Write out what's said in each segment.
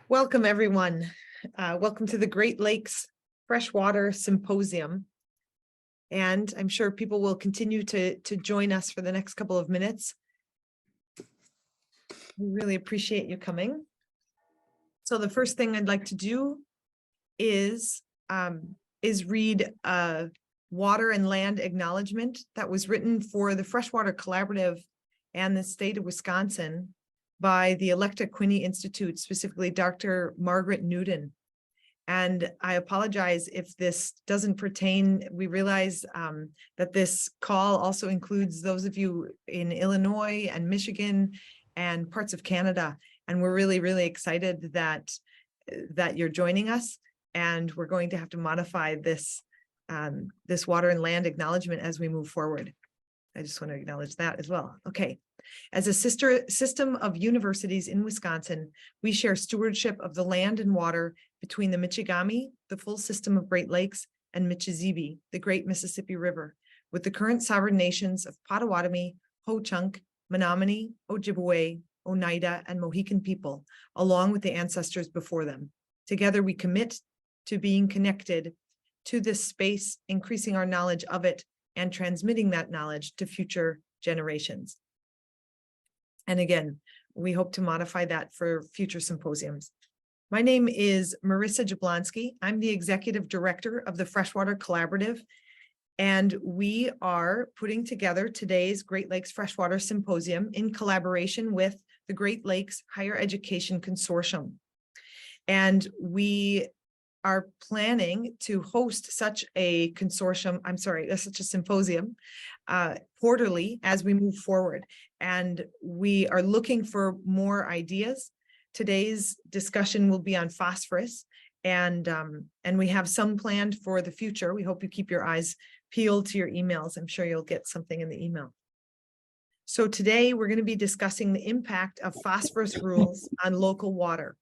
Welcome, everyone. Welcome to the Great Lakes Freshwater Symposium. And I'm sure people will continue to join us for the next couple of minutes. We really appreciate you coming. So the first thing I'd like to do is read a water and land acknowledgement that was written for the Freshwater Collaborative and the state of Wisconsin by the Electa Quinney Institute, specifically Dr. Margaret Newton. And I apologize if this doesn't pertain. We realize that this call also includes those of you in Illinois and Michigan and parts of Canada. And we're really, really excited that you're joining us. And we're going to have to modify this, this water and land acknowledgement as we move forward. I just want to acknowledge that as well. Okay. As a system of universities in Wisconsin, we share stewardship of the land and water between the Michigami, the full system of Great Lakes, and Michizzibi, the Great Mississippi River, with the current sovereign nations of Potawatomi, Ho-Chunk, Menominee, Ojibwe, Oneida, and Mohican people, along with the ancestors before them. Together, we commit to being connected to this space, increasing our knowledge of it, and transmitting that knowledge to future generations. And again, we hope to modify that for future symposiums. My name is Marissa Jablonski. I'm the Executive Director of the Freshwater Collaborative, and we are putting together today's Great Lakes Freshwater Symposium in collaboration with the Great Lakes Higher Education Consortium. And we are planning to host such a consortium, such a symposium quarterly as we move forward. And we are looking for more ideas. Today's discussion will be on phosphorus, and we have some planned for the future. We hope you keep your eyes peeled to your emails. I'm sure you'll get something in the email. So today we're going to be discussing the impact of phosphorus rules on local water.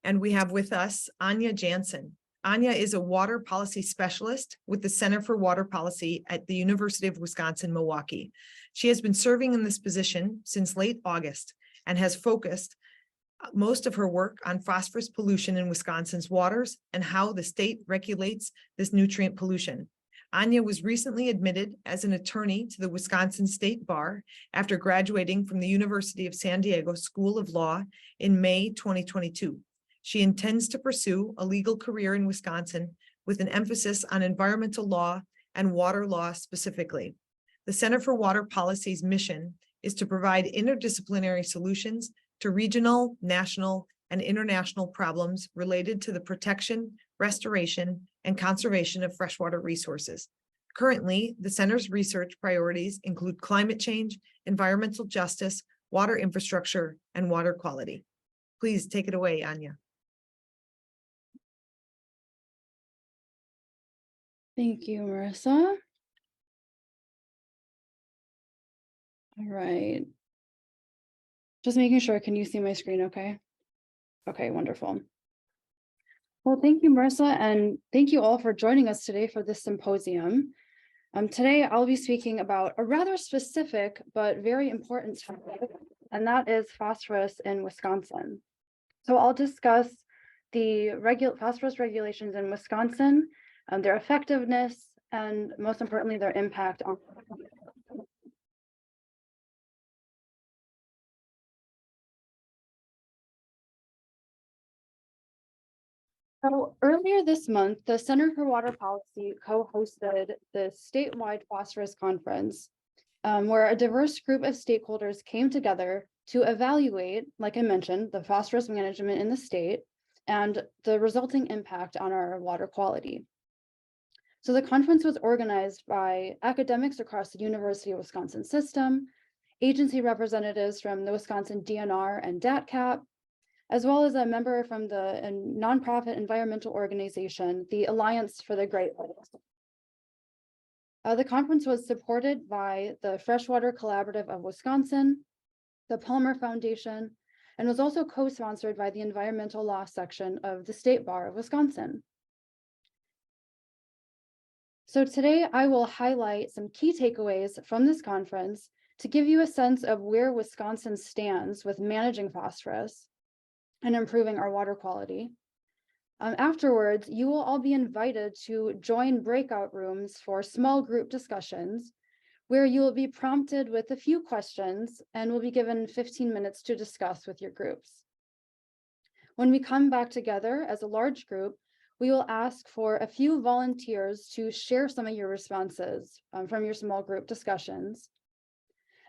And we have with us Anya Janssen. Anya is a water policy specialist with the Center for Water Policy at the University of Wisconsin-Milwaukee. She has been serving in this position since late August and has focused most of her work on phosphorus pollution in Wisconsin's waters and how the state regulates this nutrient pollution. Anya was recently admitted as an attorney to the Wisconsin State Bar after graduating from the University of San Diego School of Law in May 2022. She intends to pursue a legal career in Wisconsin with an emphasis on environmental law and water law specifically. The Center for Water Policy's mission is to provide interdisciplinary solutions to regional, national, and international problems related to the protection, restoration, and conservation of freshwater resources. Currently, the center's research priorities include climate change, environmental justice, water infrastructure, and water quality. Please take it away, Anya. Thank you, Marissa. All right. Just making sure, can you see my screen okay? Okay, wonderful. Well, thank you, Marissa, and thank you all for joining us today for this symposium. Today, I'll be speaking about a rather specific but very important topic, and that is phosphorus in Wisconsin. So I'll discuss the phosphorus regulations in Wisconsin, their effectiveness, and most importantly, their impact on. So earlier this month, the Center for Water Policy co-hosted the statewide phosphorus conference, where a diverse group of stakeholders came together to evaluate, like I mentioned, the phosphorus management in the state and the resulting impact on our water quality. So the conference was organized by academics across the University of Wisconsin system, agency representatives from the Wisconsin DNR and DATCAP, as well as a member from the nonprofit environmental organization, the Alliance for the Great Lakes. The conference was supported by the Freshwater Collaborative of Wisconsin, the Palmer Foundation, and was also co-sponsored by the Environmental Law section of the State Bar of Wisconsin. So today I will highlight some key takeaways from this conference to give you a sense of where Wisconsin stands with managing phosphorus, and improving our water quality. Afterwards, you will all be invited to join breakout rooms for small group discussions, where you will be prompted with a few questions and will be given 15 minutes to discuss with your groups. When we come back together as a large group, we will ask for a few volunteers to share some of your responses from your small group discussions.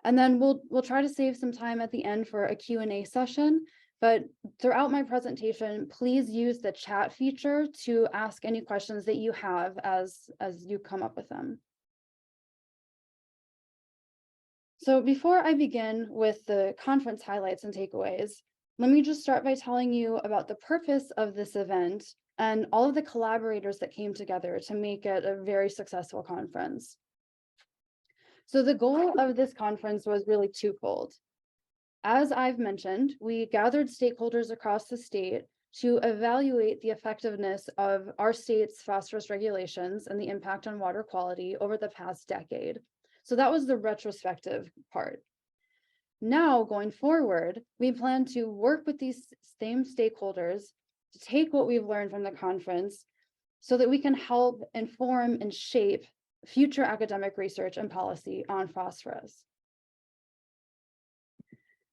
And then we'll try to save some time at the end for a Q&A session. But throughout my presentation, please use the chat feature to ask any questions that you have as you come up with them. So before I begin with the conference highlights and takeaways, let me just start by telling you about the purpose of this event and all of the collaborators that came together to make it a very successful conference. So the goal of this conference was really twofold. As I've mentioned, we gathered stakeholders across the state to evaluate the effectiveness of our state's phosphorus regulations and the impact on water quality over the past decade. So that was the retrospective part. Now, going forward, we plan to work with these same stakeholders to take what we've learned from the conference so that we can help inform and shape future academic research and policy on phosphorus.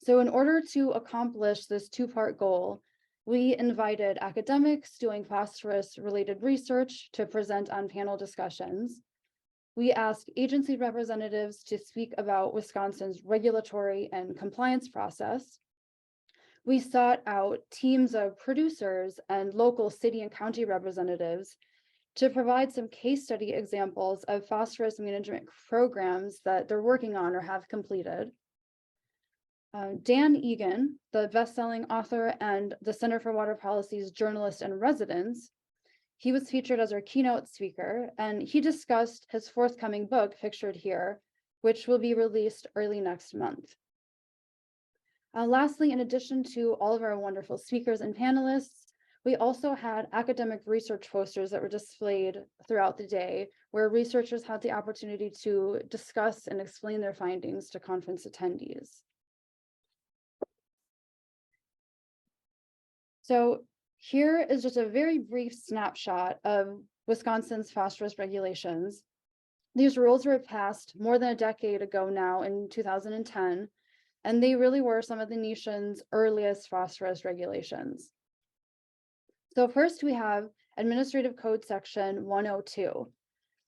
So in order to accomplish this two-part goal, we invited academics doing phosphorus-related research to present on panel discussions. We asked agency representatives to speak about Wisconsin's regulatory and compliance process. We sought out teams of producers and local city and county representatives to provide some case study examples of phosphorus management programs that they're working on or have completed. Dan Egan, the best-selling author and the Center for Water Policy's journalist in residence, he was featured as our keynote speaker, and he discussed his forthcoming book, pictured here, which will be released early next month. Lastly, in addition to all of our wonderful speakers and panelists, we also had academic research posters that were displayed throughout the day, where researchers had the opportunity to discuss and explain their findings to conference attendees. So here is just a very brief snapshot of Wisconsin's phosphorus regulations. These rules were passed more than a decade ago now in 2010, and they really were some of the nation's earliest phosphorus regulations. So first we have Administrative Code Section 102,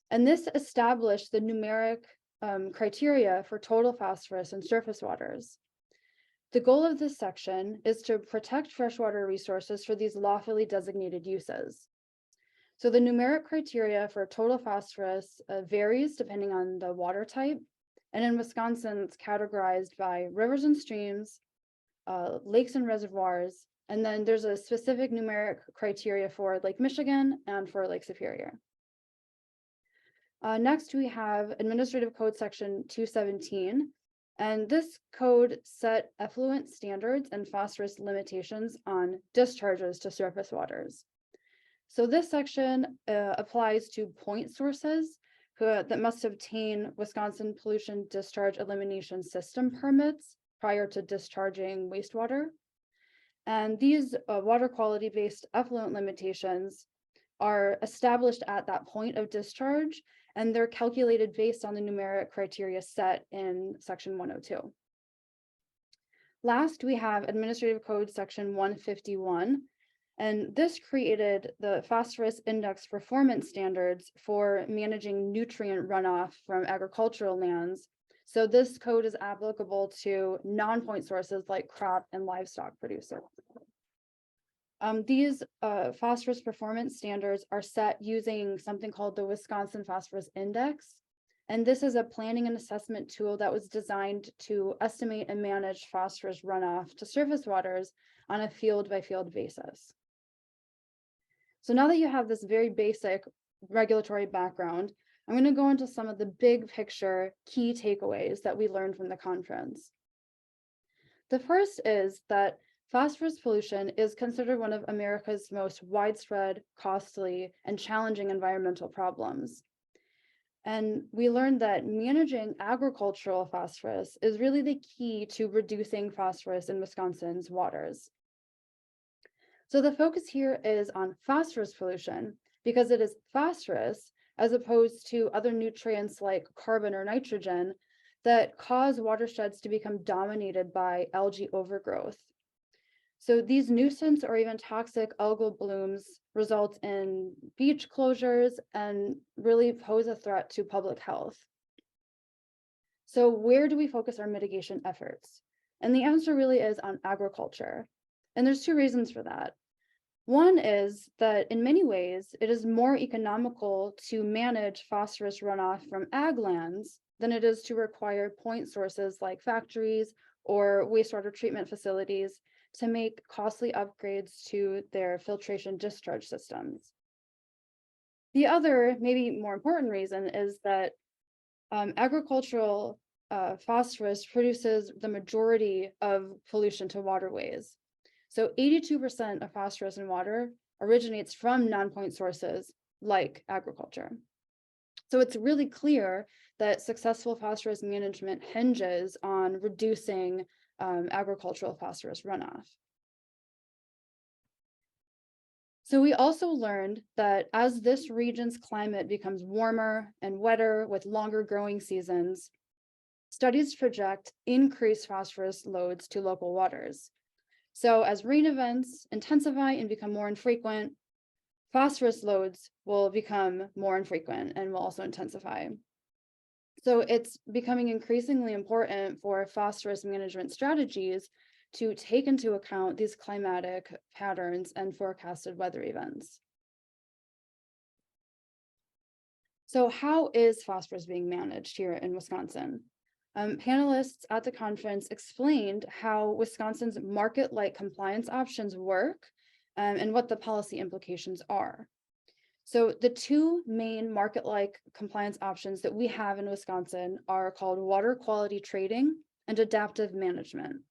and this established the numeric criteria for total phosphorus in surface waters. The goal of this section is to protect freshwater resources for these lawfully designated uses. So the numeric criteria for total phosphorus varies depending on the water type. And in Wisconsin, it's categorized by rivers and streams, lakes and reservoirs, and then there's a specific numeric criteria for Lake Michigan and for Lake Superior. Next, we have Administrative Code Section 217. And this code set effluent standards and phosphorus limitations on discharges to surface waters. So this section applies to point sources that must obtain Wisconsin Pollution Discharge Elimination System permits prior to discharging wastewater. And these water quality-based effluent limitations are established at that point of discharge, and they're calculated based on the numeric criteria set in Section 102. Last, we have Administrative Code Section 151, and this created the Phosphorus Index Performance Standards for managing nutrient runoff from agricultural lands. So this code is applicable to non-point sources like crop and livestock producers. These phosphorus performance standards are set using something called the Wisconsin Phosphorus Index. And this is a planning and assessment tool that was designed to estimate and manage phosphorus runoff to surface waters on a field-by-field basis. So now that you have this very basic regulatory background, I'm going to go into some of the big picture key takeaways that we learned from the conference. The first is that phosphorus pollution is considered one of America's most widespread, costly, and challenging environmental problems. And we learned that managing agricultural phosphorus is really the key to reducing phosphorus in Wisconsin's waters. So the focus here is on phosphorus pollution because it is phosphorus, as opposed to other nutrients like carbon or nitrogen, that cause watersheds to become dominated by algae overgrowth. So these nuisance or even toxic algal blooms result in beach closures and really pose a threat to public health. So where do we focus our mitigation efforts? And the answer really is on agriculture. And there's two reasons for that. One is that in many ways, it is more economical to manage phosphorus runoff from ag lands than it is to require point sources like factories or wastewater treatment facilities to make costly upgrades to their filtration discharge systems. The other, maybe more important reason is that agricultural phosphorus produces the majority of pollution to waterways. So 82% of phosphorus in water originates from non-point sources like agriculture. So it's really clear that successful phosphorus management hinges on reducing agricultural phosphorus runoff. So we also learned that as this region's climate becomes warmer and wetter with longer growing seasons, studies project increased phosphorus loads to local waters. So as rain events intensify and become more infrequent, phosphorus loads will become more infrequent and will also intensify. So it's becoming increasingly important for phosphorus management strategies to take into account these climatic patterns and forecasted weather events. So how is phosphorus being managed here in Wisconsin? Panelists at the conference explained how Wisconsin's market-like compliance options work and what the policy implications are. So the two main market-like compliance options that we have in Wisconsin are called water quality trading and adaptive management.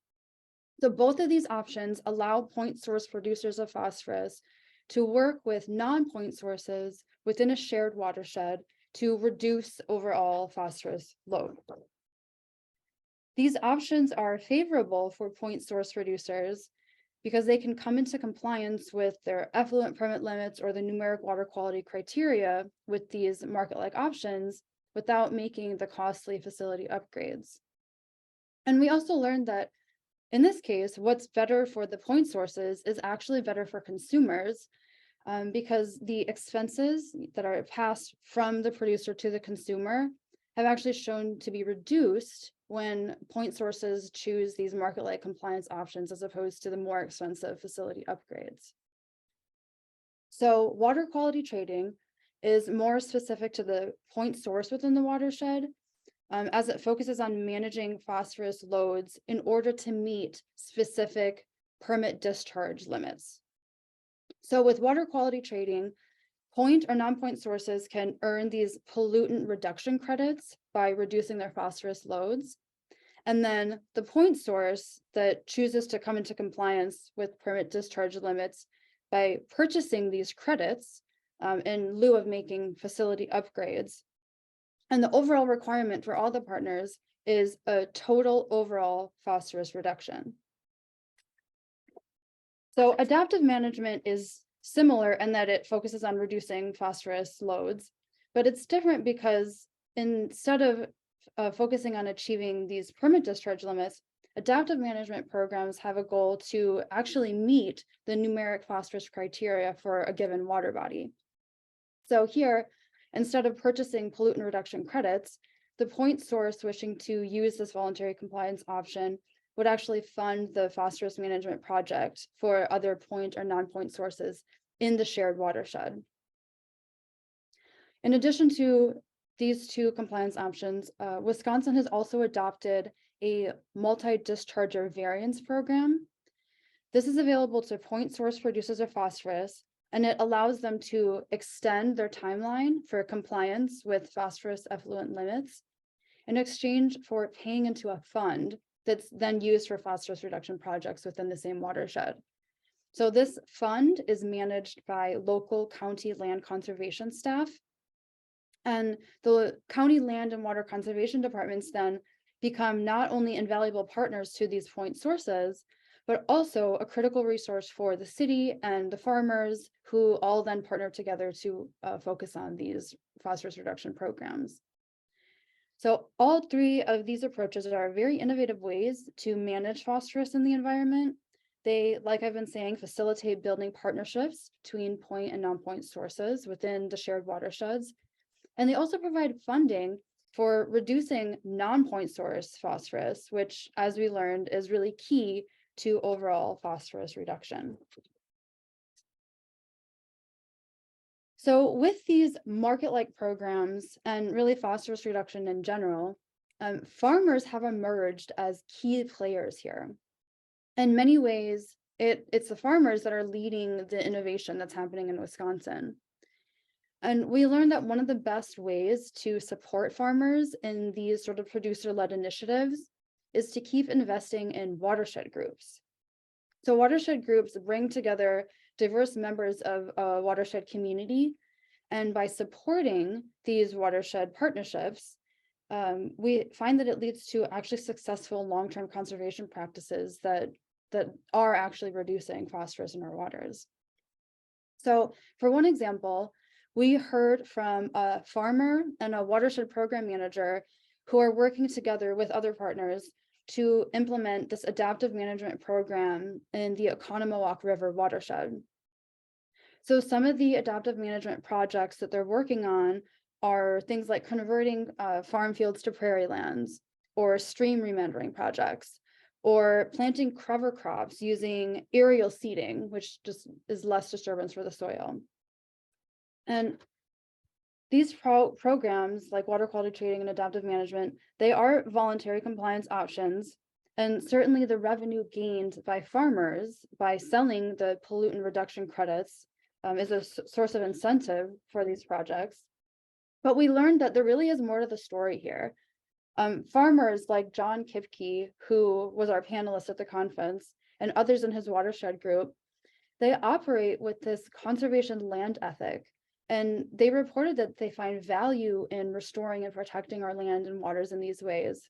So both of these options allow point source producers of phosphorus to work with non-point sources within a shared watershed to reduce overall phosphorus load. These options are favorable for point source producers because they can come into compliance with their effluent permit limits or the numeric water quality criteria with these market-like options without making the costly facility upgrades. And we also learned that in this case, what's better for the point sources is actually better for consumers because the expenses that are passed from the producer to the consumer have actually shown to be reduced when point sources choose these market-like compliance options as opposed to the more expensive facility upgrades. So water quality trading is more specific to the point source within the watershed, as it focuses on managing phosphorus loads in order to meet specific permit discharge limits. So with water quality trading, point or non-point sources can earn these pollutant reduction credits by reducing their phosphorus loads. And then the point source that chooses to come into compliance with permit discharge limits by purchasing these credits in lieu of making facility upgrades. And the overall requirement for all the partners is a total overall phosphorus reduction. So adaptive management is similar in that it focuses on reducing phosphorus loads, but it's different because instead of focusing on achieving these permit discharge limits, adaptive management programs have a goal to actually meet the numeric phosphorus criteria for a given water body. So here, instead of purchasing pollutant reduction credits, the point source wishing to use this voluntary compliance option would actually fund the phosphorus management project for other point or non-point sources in the shared watershed. In addition to these two compliance options, Wisconsin has also adopted a multi-discharger variance program. This is available to point source producers of phosphorus, and it allows them to extend their timeline for compliance with phosphorus effluent limits in exchange for paying into a fund that's then used for phosphorus reduction projects within the same watershed. So this fund is managed by local county land conservation staff. And the county land and water conservation departments then become not only invaluable partners to these point sources, but also a critical resource for the city and the farmers who all then partner together to focus on these phosphorus reduction programs. So all three of these approaches are very innovative ways to manage phosphorus in the environment. They, like I've been saying, facilitate building partnerships between point and non-point sources within the shared watersheds. And they also provide funding for reducing non-point source phosphorus, which, as we learned, is really key to overall phosphorus reduction. So with these market-like programs and really phosphorus reduction in general, farmers have emerged as key players here. In many ways, it's the farmers that are leading the innovation that's happening in Wisconsin. And we learned that one of the best ways to support farmers in these sort of producer-led initiatives is to keep investing in watershed groups. So watershed groups bring together diverse members of a watershed community. And by supporting these watershed partnerships, we find that it leads to actually successful long-term conservation practices that are actually reducing phosphorus in our waters. So for one example, we heard from a farmer and a watershed program manager who are working together with other partners to implement this adaptive management program in the Oconomowoc River watershed. So some of the adaptive management projects that they're working on are things like converting farm fields to prairie lands, or stream remandering projects, or planting cover crops using aerial seeding, which just is less disturbance for the soil. And these programs like water quality trading and adaptive management, they are voluntary compliance options. And certainly the revenue gained by farmers by selling the pollutant reduction credits is a source of incentive for these projects. But we learned that there really is more to the story here. Farmers like John Kipke, who was our panelist at the conference, and others in his watershed group, they operate with this conservation land ethic. And they reported that they find value in restoring and protecting our land and waters in these ways.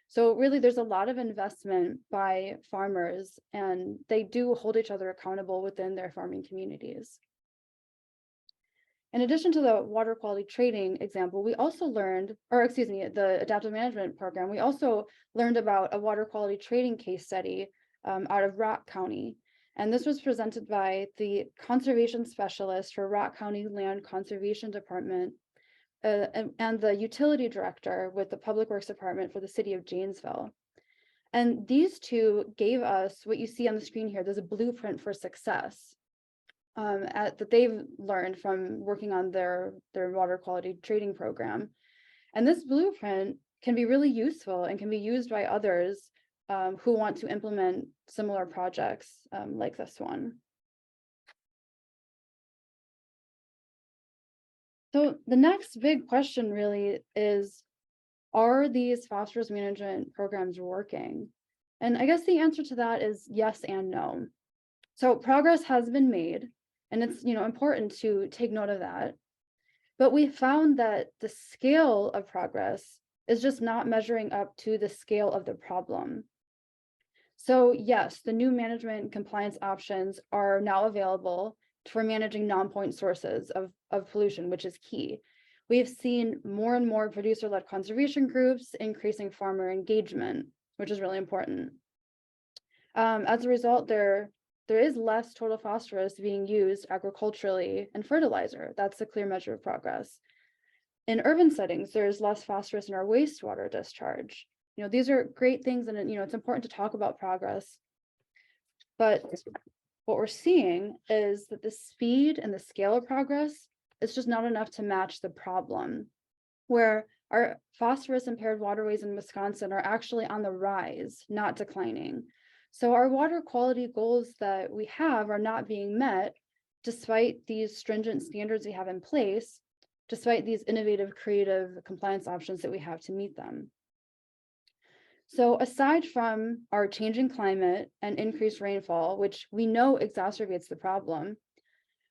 So really, there's a lot of investment by farmers, and they do hold each other accountable within their farming communities. In addition to the water quality trading example, we also learned, or excuse me, the adaptive management program, we also learned about a water quality trading case study out of Rock County. And this was presented by the conservation specialist for Rock County Land Conservation Department and the utility director with the Public Works Department for the city of Janesville. And these two gave us what you see on the screen here. There's a blueprint for success that they've learned from working on their water quality trading program. And this blueprint can be really useful and can be used by others who want to implement similar projects like this one. So the next big question really is, are these phosphorus management programs working? And I guess the answer to that is yes and no. So progress has been made, and it's important to take note of that. But we found that the scale of progress is just not measuring up to the scale of the problem. So yes, the new management compliance options are now available for managing non-point sources of pollution, which is key. We've seen more and more producer-led conservation groups increasing farmer engagement, which is really important. As a result, there is less total phosphorus being used agriculturally and fertilizer. That's a clear measure of progress. In urban settings, there's less phosphorus in our wastewater discharge. These are great things, and it's important to talk about progress. But what we're seeing is that the speed and the scale of progress is just not enough to match the problem, where our phosphorus impaired waterways in Wisconsin are actually on the rise, not declining. So our water quality goals that we have are not being met despite these stringent standards we have in place, despite these innovative, creative compliance options that we have to meet them. So aside from our changing climate and increased rainfall, which we know exacerbates the problem,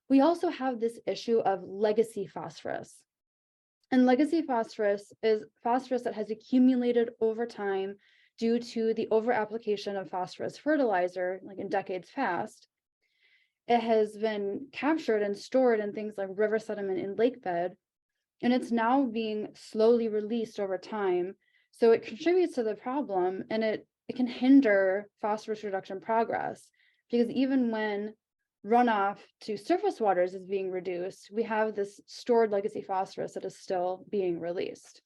we also have this issue of legacy phosphorus. And legacy phosphorus is phosphorus that has accumulated over time due to the over-application of phosphorus fertilizer, like in decades past. It has been captured and stored in things like river sediment in lake bed, and it's now being slowly released over time. So it contributes to the problem, and it can hinder phosphorus reduction progress, because even when runoff to surface waters is being reduced, we have this stored legacy phosphorus that is still being released.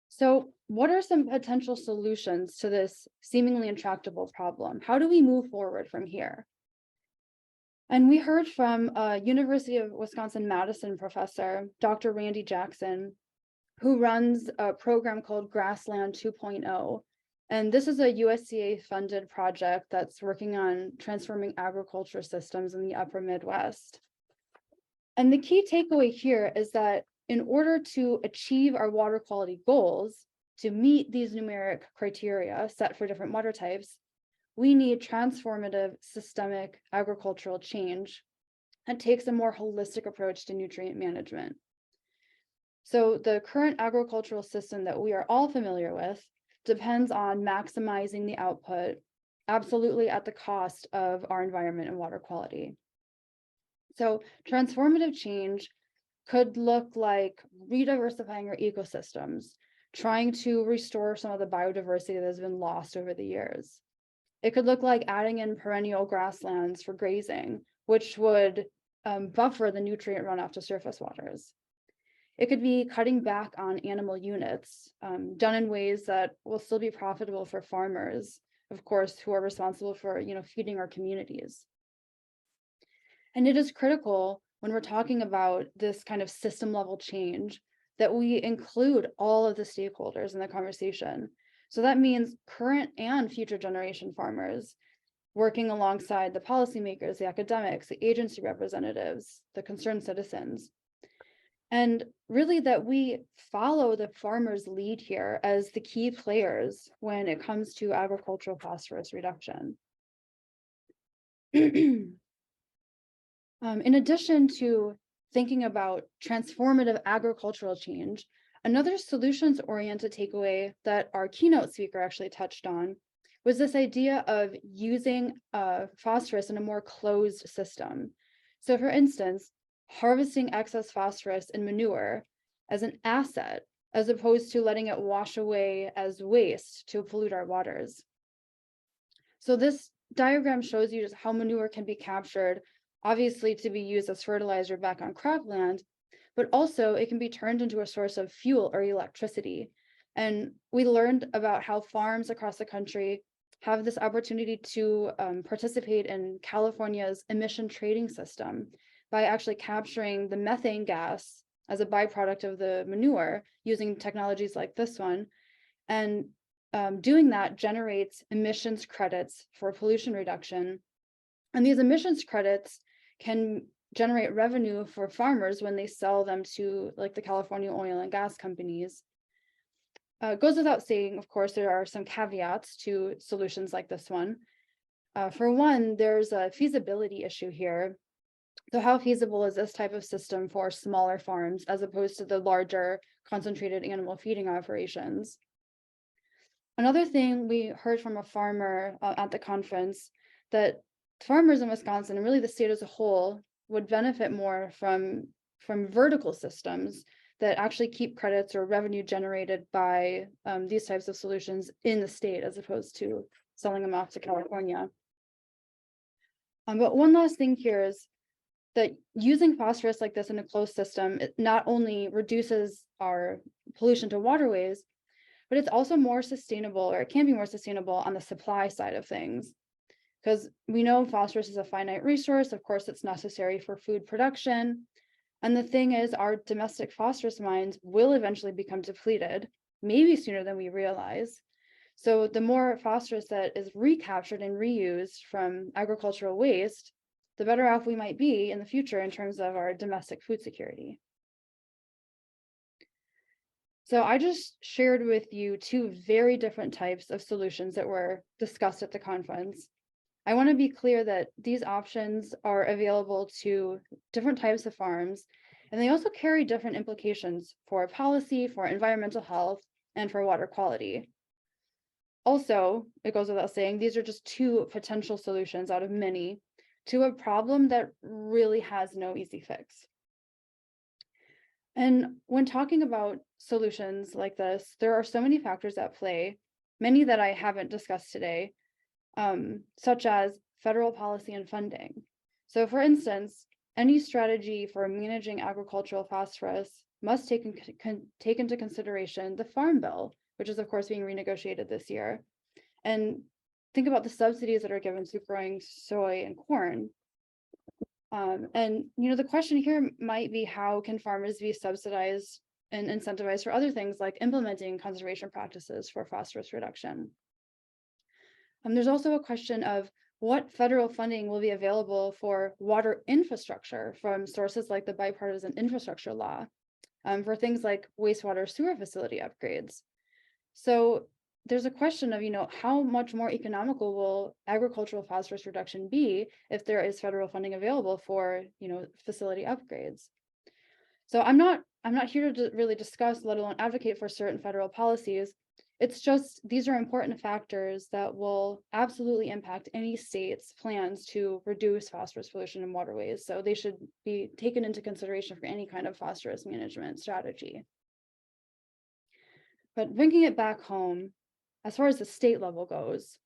So what are some potential solutions to this seemingly intractable problem? How do we move forward from here? And we heard from a University of Wisconsin-Madison professor, Dr. Randy Jackson, who runs a program called Grassland 2.0. And this is a USDA-funded project that's working on transforming agriculture systems in the upper Midwest. And the key takeaway here is that in order to achieve our water quality goals, to meet these numeric criteria set for different water types, we need transformative systemic agricultural change that takes a more holistic approach to nutrient management. So the current agricultural system that we are all familiar with depends on maximizing the output, absolutely at the cost of our environment and water quality. So transformative change could look like rediversifying our ecosystems, trying to restore some of the biodiversity that has been lost over the years. It could look like adding in perennial grasslands for grazing, which would buffer the nutrient runoff to surface waters. It could be cutting back on animal units, done in ways that will still be profitable for farmers, of course, who are responsible for feeding our communities. And it is critical when we're talking about this kind of system level change that we include all of the stakeholders in the conversation. So that means current and future generation farmers working alongside the policymakers, the academics, the agency representatives, the concerned citizens. And really that we follow the farmers' lead here as the key players when it comes to agricultural phosphorus reduction. In addition to thinking about transformative agricultural change, another solutions-oriented takeaway that our keynote speaker actually touched on was this idea of using phosphorus in a more closed system. So for instance, harvesting excess phosphorus in manure as an asset, as opposed to letting it wash away as waste to pollute our waters. So this diagram shows you just how manure can be captured, obviously to be used as fertilizer back on cropland, but also it can be turned into a source of fuel or electricity. And we learned about how farms across the country have this opportunity to participate in California's emission trading system by actually capturing the methane gas as a byproduct of the manure using technologies like this one. And doing that generates emissions credits for pollution reduction. And these emissions credits can generate revenue for farmers when they sell them to like the California oil and gas companies. It goes without saying, of course, there are some caveats to solutions like this one. For one, there's a feasibility issue here. So how feasible is this type of system for smaller farms as opposed to the larger concentrated animal feeding operations? Another thing we heard from a farmer at the conference, that farmers in Wisconsin and really the state as a whole would benefit more from vertical systems that actually keep credits or revenue generated by these types of solutions in the state as opposed to selling them off to California. But one last thing here is that using phosphorus like this in a closed system, it not only reduces our pollution to waterways, but it's also more sustainable, or it can be more sustainable on the supply side of things. Because we know phosphorus is a finite resource. Of course, it's necessary for food production. And the thing is, our domestic phosphorus mines will eventually become depleted, maybe sooner than we realize. So the more phosphorus that is recaptured and reused from agricultural waste, the better off we might be in the future in terms of our domestic food security. So I just shared with you two very different types of solutions that were discussed at the conference. I want to be clear that these options are available to different types of farms, and they also carry different implications for policy, for environmental health, and for water quality. Also, it goes without saying, these are just two potential solutions out of many to a problem that really has no easy fix. And when talking about solutions like this, there are so many factors at play, many that I haven't discussed today, such as federal policy and funding. So for instance, any strategy for managing agricultural phosphorus must take into consideration the Farm Bill, which is of course being renegotiated this year. And think about the subsidies that are given to growing soy and corn. And the question here might be, how can farmers be subsidized and incentivized for other things like implementing conservation practices for phosphorus reduction? There's also a question of what federal funding will be available for water infrastructure from sources like the bipartisan infrastructure law, for things like wastewater sewer facility upgrades. So there's a question of, how much more economical will agricultural phosphorus reduction be if there is federal funding available for, facility upgrades? So I'm not here to really discuss, let alone advocate for certain federal policies. It's just, these are important factors that will absolutely impact any state's plans to reduce phosphorus pollution in waterways. So they should be taken into consideration for any kind of phosphorus management strategy. But bringing it back home, as far as the state level goes,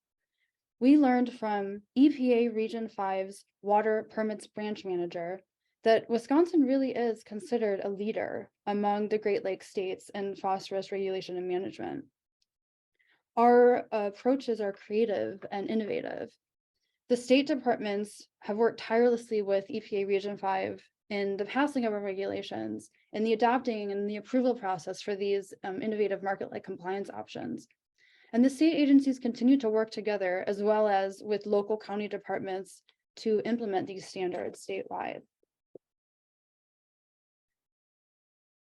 we learned from EPA Region 5's Water Permits Branch Manager that Wisconsin really is considered a leader among the Great Lakes states in phosphorus regulation and management. Our approaches are creative and innovative. The state departments have worked tirelessly with EPA Region 5 in the passing of our regulations and the adopting and the approval process for these innovative market-like compliance options. And the state agencies continue to work together, as well as with local county departments, to implement these standards statewide.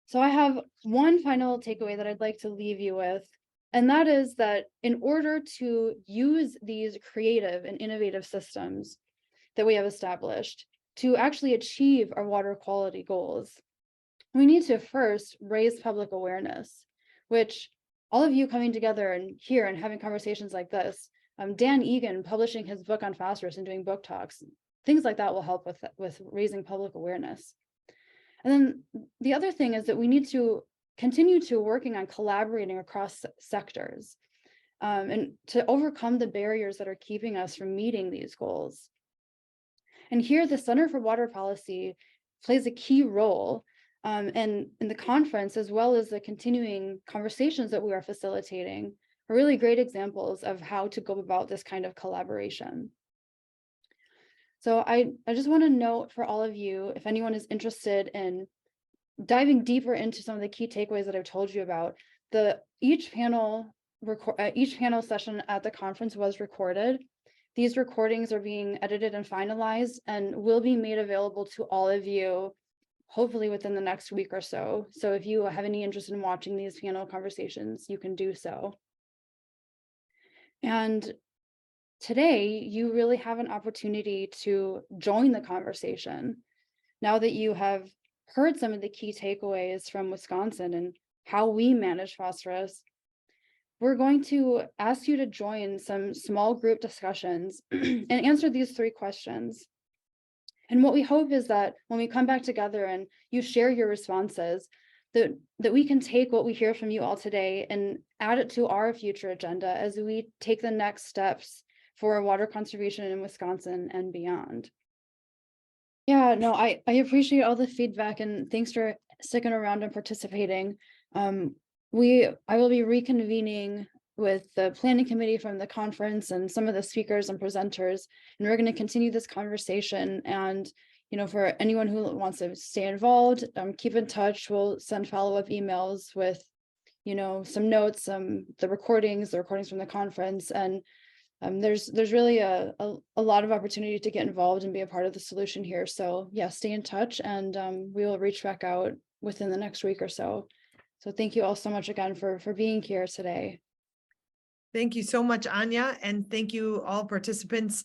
So I have one final takeaway that I'd like to leave you with, and that is that in order to use these creative and innovative systems that we have established to actually achieve our water quality goals, we need to first raise public awareness, which all of you coming together and here and having conversations like this, Dan Egan publishing his book on phosphorus and doing book talks, things like that will help with raising public awareness. And then the other thing is that we need to continue to working on collaborating across sectors and to overcome the barriers that are keeping us from meeting these goals. And here the Center for Water Policy plays a key role and in the conference, as well as the continuing conversations that we are facilitating, are really great examples of how to go about this kind of collaboration. So I just want to note for all of you, if anyone is interested in diving deeper into some of the key takeaways that I've told you about, each panel session at the conference was recorded. These recordings are being edited and finalized and will be made available to all of you, hopefully within the next week or so. So if you have any interest in watching these panel conversations, you can do so. And today, you really have an opportunity to join the conversation. Now that you have heard some of the key takeaways from Wisconsin and how we manage phosphorus, we're going to ask you to join some small group discussions and answer these 3 questions. And what we hope is that when we come back together and you share your responses, that we can take what we hear from you all today and add it to our future agenda as we take the next steps for water conservation in Wisconsin and beyond. Yeah, no, I appreciate all the feedback and thanks for sticking around and participating. I will be reconvening with the planning committee from the conference and some of the speakers and presenters, and we're going to continue this conversation. And for anyone who wants to stay involved, keep in touch. We'll send follow-up emails with some notes, the recordings from the conference, and there's really a lot of opportunity to get involved and be a part of the solution here. So yeah, stay in touch, and we will reach back out within the next week or so. So thank you all so much again for being here today. Thank you so much, Anya, and thank you all participants